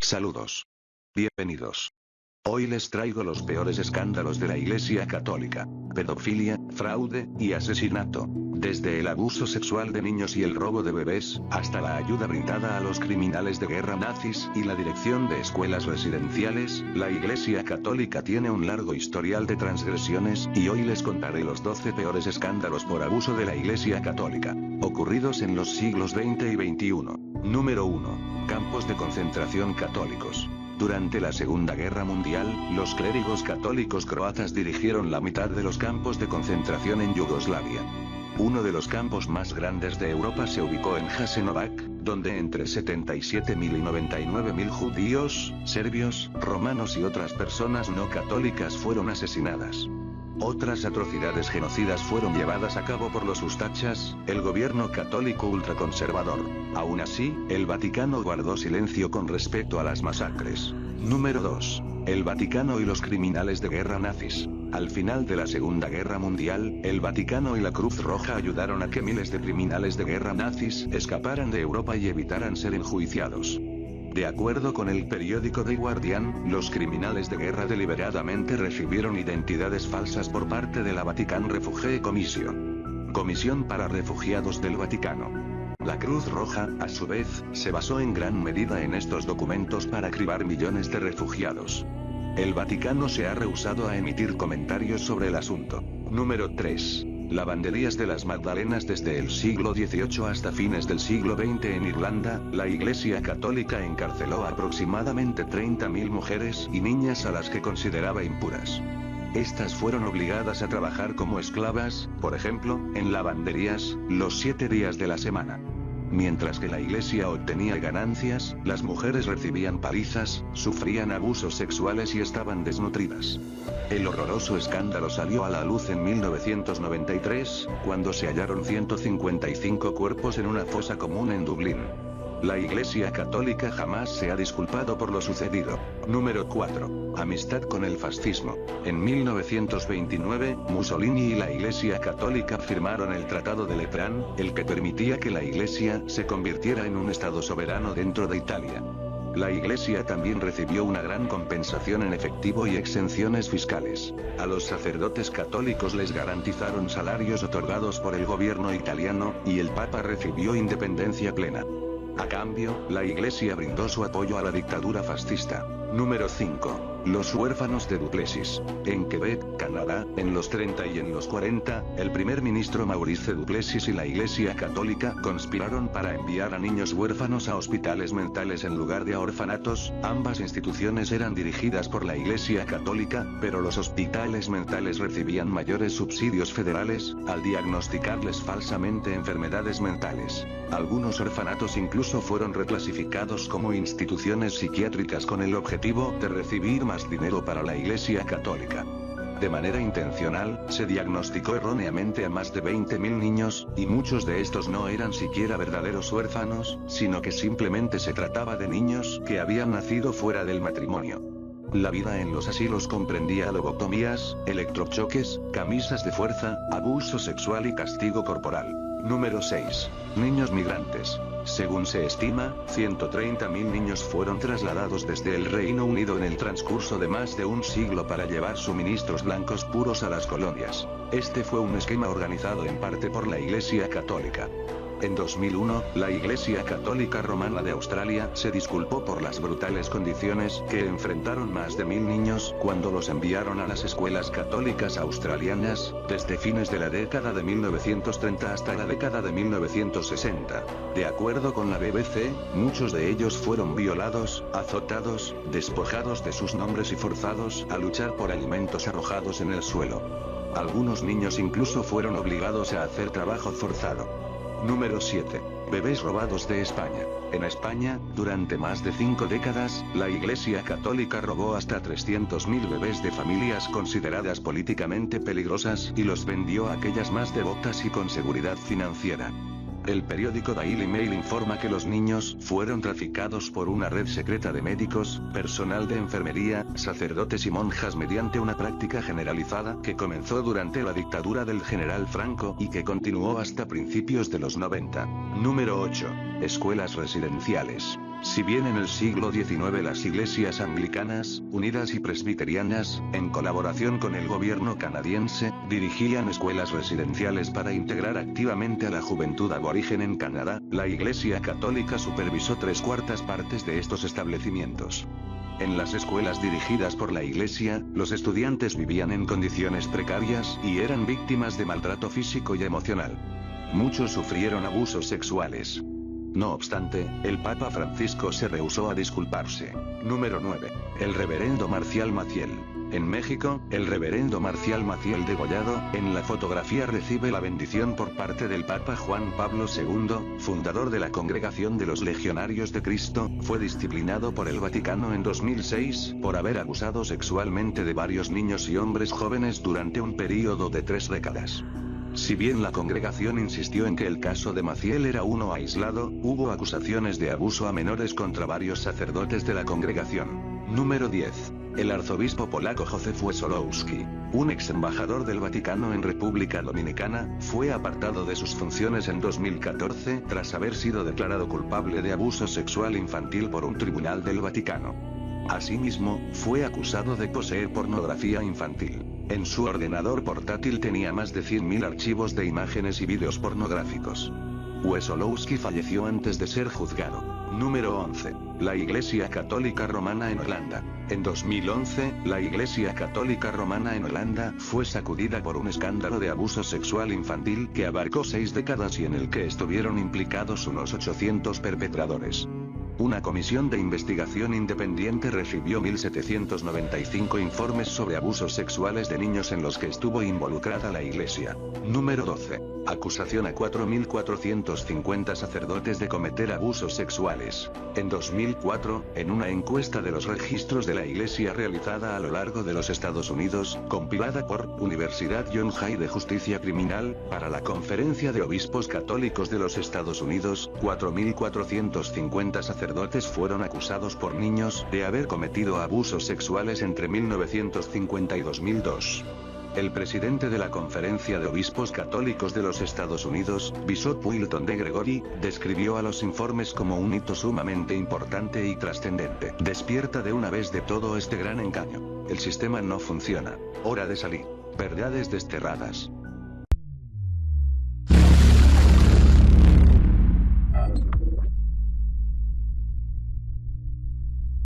Saludos. Bienvenidos. Hoy les traigo los peores escándalos de la Iglesia Católica: pedofilia, fraude y asesinato. Desde el abuso sexual de niños y el robo de bebés, hasta la ayuda brindada a los criminales de guerra nazis y la dirección de escuelas residenciales, la Iglesia Católica tiene un largo historial de transgresiones, y hoy les contaré los 12 peores escándalos por abuso de la Iglesia Católica, ocurridos en los siglos XX y XXI. Número 1. Campos de concentración católicos. Durante la Segunda Guerra Mundial, los clérigos católicos croatas dirigieron la mitad de los campos de concentración en Yugoslavia. Uno de los campos más grandes de Europa se ubicó en Jasenovac, donde entre 77.000 y 99.000 judíos, serbios, romanos y otras personas no católicas fueron asesinadas. Otras atrocidades genocidas fueron llevadas a cabo por los ustachas, el gobierno católico ultraconservador. Aún así, el Vaticano guardó silencio con respecto a las masacres. Número 2. El Vaticano y los criminales de guerra nazis. Al final de la Segunda Guerra Mundial, el Vaticano y la Cruz Roja ayudaron a que miles de criminales de guerra nazis escaparan de Europa y evitaran ser enjuiciados. De acuerdo con el periódico The Guardian, los criminales de guerra deliberadamente recibieron identidades falsas por parte de la Vatican Refugee Commission, Comisión para Refugiados del Vaticano. La Cruz Roja, a su vez, se basó en gran medida en estos documentos para cribar millones de refugiados. El Vaticano se ha rehusado a emitir comentarios sobre el asunto. Número 3. Lavanderías de las Magdalenas. Desde el siglo XVIII hasta fines del siglo XX en Irlanda, la Iglesia Católica encarceló a aproximadamente 30.000 mujeres y niñas a las que consideraba impuras. Estas fueron obligadas a trabajar como esclavas, por ejemplo, en lavanderías, los 7 días de la semana. Mientras que la Iglesia obtenía ganancias, las mujeres recibían palizas, sufrían abusos sexuales y estaban desnutridas. El horroroso escándalo salió a la luz en 1993, cuando se hallaron 155 cuerpos en una fosa común en Dublín. La Iglesia Católica jamás se ha disculpado por lo sucedido. Número 4. Amistad con el fascismo. En 1929, Mussolini y la Iglesia Católica firmaron el Tratado de Letrán, el que permitía que la Iglesia se convirtiera en un Estado soberano dentro de Italia. La Iglesia también recibió una gran compensación en efectivo y exenciones fiscales. A los sacerdotes católicos les garantizaron salarios otorgados por el gobierno italiano, y el Papa recibió independencia plena. A cambio, la Iglesia brindó su apoyo a la dictadura fascista. Número 5. Los huérfanos de Duplessis. En Quebec, Canadá, en los 30 y en los 40, el primer ministro Maurice Duplessis y la Iglesia Católica conspiraron para enviar a niños huérfanos a hospitales mentales en lugar de a orfanatos. Ambas instituciones eran dirigidas por la Iglesia Católica, pero los hospitales mentales recibían mayores subsidios federales, al diagnosticarles falsamente enfermedades mentales. Algunos orfanatos incluso fueron reclasificados como instituciones psiquiátricas con el objetivo de recibir más dinero para la Iglesia Católica. De manera intencional, se diagnosticó erróneamente a más de 20.000 niños, y muchos de estos no eran siquiera verdaderos huérfanos, sino que simplemente se trataba de niños que habían nacido fuera del matrimonio. La vida en los asilos comprendía lobotomías, electrochoques, camisas de fuerza, abuso sexual y castigo corporal. Número 6. Niños migrantes. Según se estima, 130.000 niños fueron trasladados desde el Reino Unido en el transcurso de más de un siglo para llevar suministros blancos puros a las colonias. Este fue un esquema organizado en parte por la Iglesia Católica. En 2001, la Iglesia Católica Romana de Australia se disculpó por las brutales condiciones que enfrentaron más de 1.000 niños cuando los enviaron a las escuelas católicas australianas, desde fines de la década de 1930 hasta la década de 1960. De acuerdo con la BBC, muchos de ellos fueron violados, azotados, despojados de sus nombres y forzados a luchar por alimentos arrojados en el suelo. Algunos niños incluso fueron obligados a hacer trabajo forzado. Número 7. Bebés robados de España. En España, durante más de 5 décadas, la Iglesia Católica robó hasta 300.000 bebés de familias consideradas políticamente peligrosas y los vendió a aquellas más devotas y con seguridad financiera. El periódico Daily Mail informa que los niños fueron traficados por una red secreta de médicos, personal de enfermería, sacerdotes y monjas mediante una práctica generalizada que comenzó durante la dictadura del general Franco y que continuó hasta principios de los 90. Número 8. Escuelas residenciales. Si bien en el siglo XIX las iglesias anglicanas, unidas y presbiterianas, en colaboración con el gobierno canadiense, dirigían escuelas residenciales para integrar activamente a la juventud aborigen en Canadá, la Iglesia Católica supervisó 3/4 partes de estos establecimientos. En las escuelas dirigidas por la Iglesia, los estudiantes vivían en condiciones precarias y eran víctimas de maltrato físico y emocional. Muchos sufrieron abusos sexuales. No obstante, el Papa Francisco se rehusó a disculparse. Número 9. El reverendo Marcial Maciel. En México, el reverendo Marcial Maciel degollado, en la fotografía recibe la bendición por parte del Papa Juan Pablo II, fundador de la Congregación de los Legionarios de Cristo, fue disciplinado por el Vaticano en 2006, por haber abusado sexualmente de varios niños y hombres jóvenes durante un período de 3 décadas. Si bien la congregación insistió en que el caso de Maciel era uno aislado, hubo acusaciones de abuso a menores contra varios sacerdotes de la congregación. Número 10. El arzobispo polaco Józef Wesolowski, un ex embajador del Vaticano en República Dominicana, fue apartado de sus funciones en 2014 tras haber sido declarado culpable de abuso sexual infantil por un tribunal del Vaticano. Asimismo, fue acusado de poseer pornografía infantil. En su ordenador portátil tenía más de 100.000 archivos de imágenes y vídeos pornográficos. Wesolowski falleció antes de ser juzgado. Número 11. La Iglesia Católica Romana en Holanda. En 2011, la Iglesia Católica Romana en Holanda fue sacudida por un escándalo de abuso sexual infantil que abarcó 6 décadas y en el que estuvieron implicados unos 800 perpetradores. Una comisión de investigación independiente recibió 1.795 informes sobre abusos sexuales de niños en los que estuvo involucrada la Iglesia. Número 12. Acusación a 4.450 sacerdotes de cometer abusos sexuales. En 2004, en una encuesta de los registros de la Iglesia realizada a lo largo de los Estados Unidos, compilada por Universidad John Jay de Justicia Criminal, para la Conferencia de Obispos Católicos de los Estados Unidos, 4.450 sacerdotes fueron acusados por niños de haber cometido abusos sexuales entre 1950 y 2002. El presidente de la Conferencia de Obispos Católicos de los Estados Unidos, Bishop Wilton D. Gregory, describió a los informes como un hito sumamente importante y trascendente. Despierta de una vez de todo este gran engaño. El sistema no funciona. Hora de salir. Verdades desterradas.